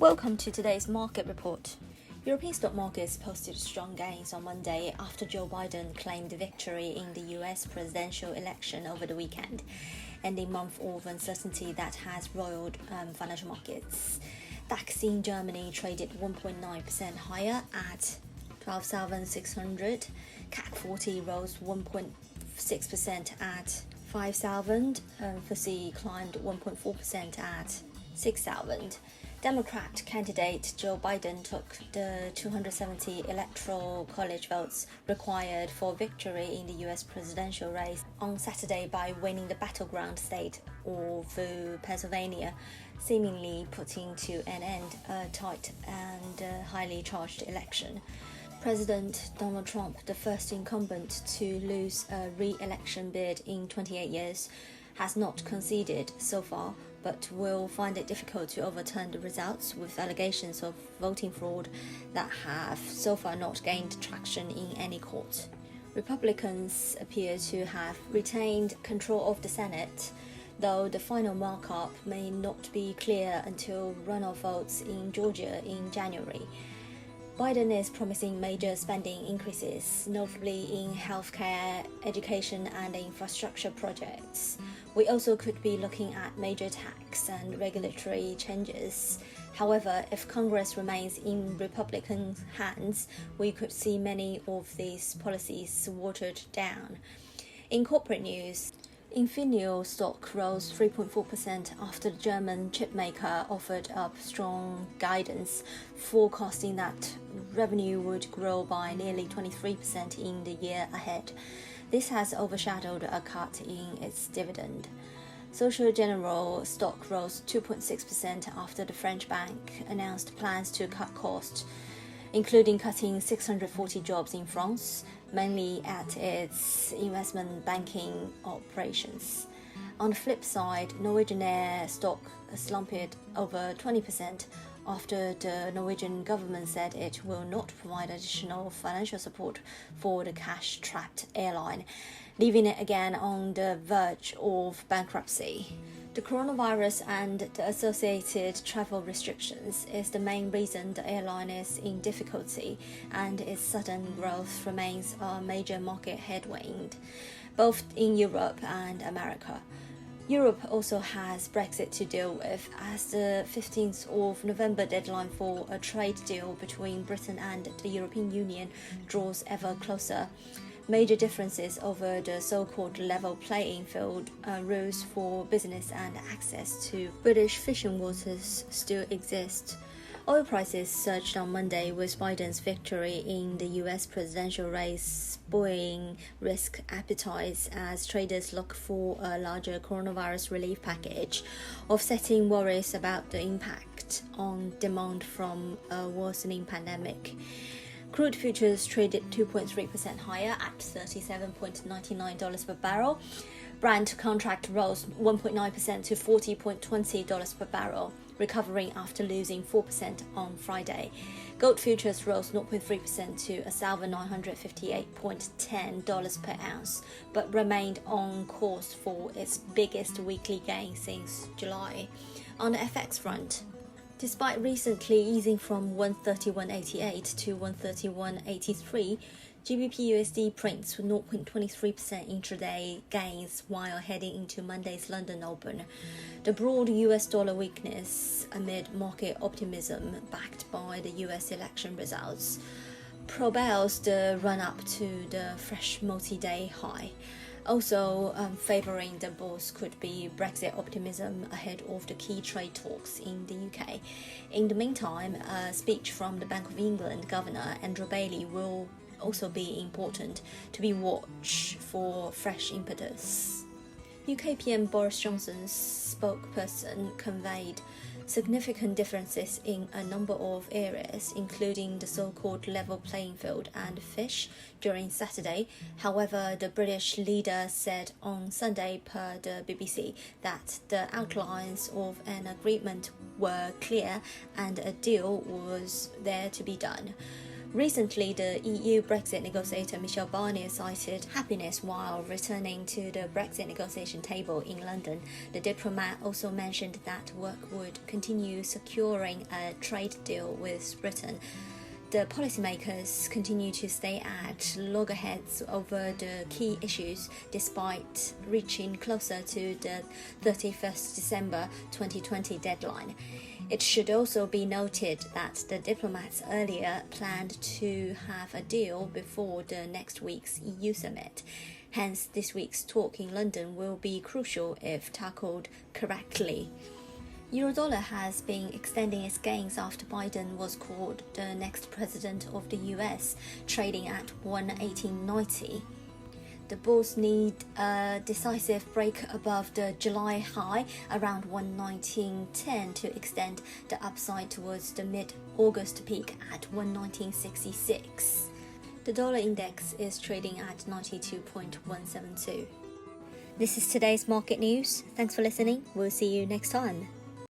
Welcome to today's market report. European stock markets posted strong gains on Monday after Joe Biden claimed victory in the US presidential election over the weekend, ending a month of uncertainty that has roiled financial markets. DAX in Germany traded 1.9% higher at 12,600. CAC 40 rose 1.6% at 5,000. FTSE climbed 1.4% at 6,000. Democrat candidate Joe Biden took the 270 electoral college votes required for victory in the US presidential race on Saturday by winning the battleground state of Pennsylvania, seemingly putting to an end a tight and highly charged election. President Donald Trump, the first incumbent to lose a re-election bid in 28 years, has not conceded so far, but will find it difficult to overturn the results, with allegations of voting fraud that have so far not gained traction in any court. Republicans appear to have retained control of the Senate, though the final markup may not be clear until runoff votes in Georgia in January. Biden is promising major spending increases, notably in healthcare, education, and infrastructure projects. We also could be looking at major tax and regulatory changes. However, if Congress remains in Republican hands, we could see many of these policies watered down. In corporate news, Infineon stock rose 3.4% after the German chipmaker offered up strong guidance, forecasting that revenue would grow by nearly 23% in the year ahead. This has overshadowed a cut in its dividend. Societe Generale stock rose 2.6% after the French bank announced plans to cut costs, including cutting 640 jobs in France, mainly at its investment banking operations. On the flip side, Norwegian Air stock slumped over 20% after the Norwegian government said it will not provide additional financial support for the cash-strapped airline, leaving it again on the verge of bankruptcy. The coronavirus and the associated travel restrictions is the main reason the airline is in difficulty, and its sudden growth remains a major market headwind, both in Europe and America. Europe also has Brexit to deal with, as the 15th of November deadline for a trade deal between Britain and the European Union draws ever closer. Major differences over the so-called level playing field rules for business and access to British fishing waters still exist. Oil prices surged on Monday with Biden's victory in the US presidential race, buoying risk appetites as traders look for a larger coronavirus relief package, offsetting worries about the impact on demand from a worsening pandemic. Crude futures traded 2.3% higher at $37.99 per barrel. Brent contract rose 1.9% to $40.20 per barrel, recovering after losing 4% on Friday. Gold futures rose 0.3% to $1,958.10 per ounce, but remained on course for its biggest weekly gain since July. On the FX front, despite recently easing from 131.88 to 131.83, GBP/USD prints 0.23% intraday gains while heading into Monday's London Open. The broad US dollar weakness amid market optimism backed by the US election results propels the run-up to the fresh multi-day high. Also favouring the bulls could be Brexit optimism ahead of the key trade talks in the UK. In the meantime, a speech from the Bank of England Governor Andrew Bailey will also be important to be watched for fresh impetus. UK PM Boris Johnson's spokesperson conveyed significant differences in a number of areas, including the so-called level playing field and fish, during Saturday. However, the British leader said on Sunday per the BBC that the outlines of an agreement were clear and a deal was there to be done. Recently, the EU Brexit negotiator Michel Barnier cited happiness while returning to the Brexit negotiation table in London. The diplomat also mentioned that work would continue securing a trade deal with Britain. The policymakers continue to stay at loggerheads over the key issues despite reaching closer to the 31st December 2020 deadline. It should also be noted that the diplomats earlier planned to have a deal before the next week's EU summit. Hence, this week's talk in London will be crucial if tackled correctly. Eurodollar has been extending its gains after Biden was called the next president of the US, trading at 118.90. The bulls need a decisive break above the July high around 119.10 to extend the upside towards the mid-August peak at 119.66. The dollar index is trading at 92.172. This is today's market news. Thanks for listening. We'll see you next time.